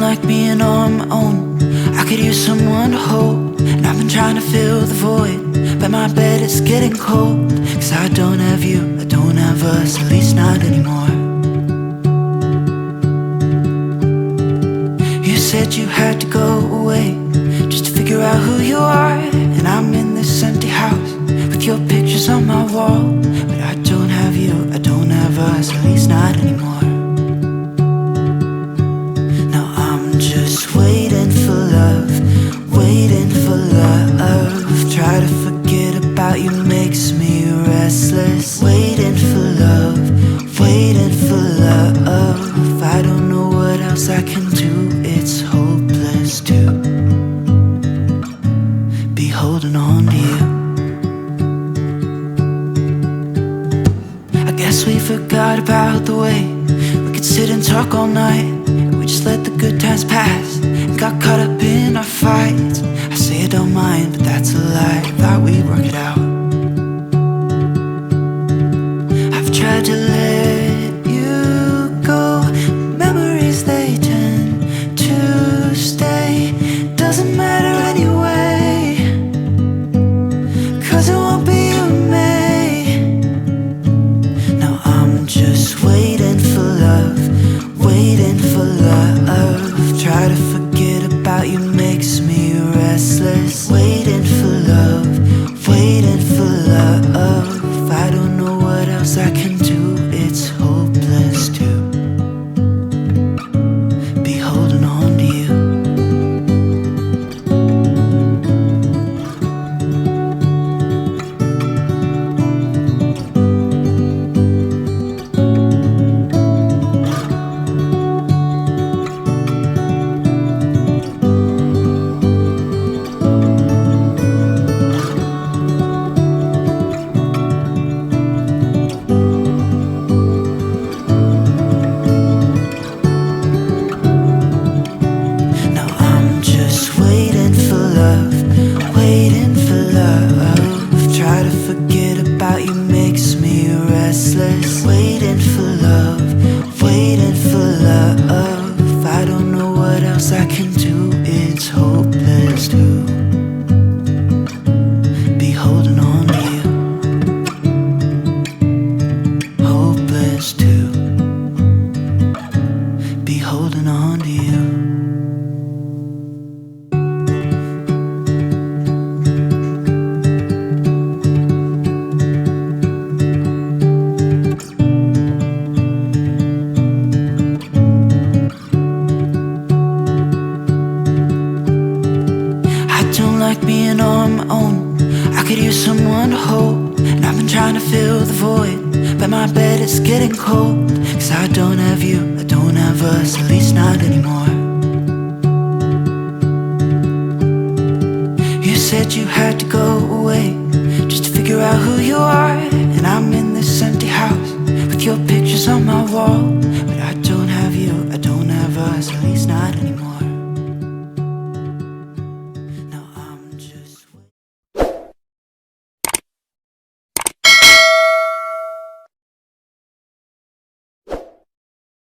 like being on my own. I could use someone to hold, and I've been trying to fill the void, but my bed is getting cold. 'Cause I don't have you, I don't have us, at least not anymore. You said you had to go away just to figure out who you are, and I'm in this empty house with your pictures on my wall. But I don't have you, I don't have us, at least not anymore. Just waiting for love, waiting for love. Try to forget about you makes me restless. Waiting for love, waiting for love. I don't know what else I can do. It's hopeless to be holding on to you. I guess we forgot about the way we could sit and talk all night. We just let the good times pass and got caught up in our fights. I say I don't mind, but that's a lie. Thought we'd work it out. I've tried to let you go. Memories, they tend to stay. Doesn't matter anyway, 'cause it won't be you and me. Now I'm just waiting for love, waiting for love. Try to forget about you makes me restless. Waiting for love, waiting for love. I don't know what else I can do. It's hopeless to be holding on to you. Waiting for love, try to forget about you makes me restless. Waiting for love, waiting for love. I don't know what else I can do. It's hopeless to be holding on to you. Hopeless to be holding on to you. Like being on my own, I could use someone to hold, and I've been trying to fill the void, but my bed is getting cold. 'Cause I don't have you, I don't have us, at least not anymore. You said you had to go away just to figure out who you are, and I'm in this empty house with your pictures on my wall.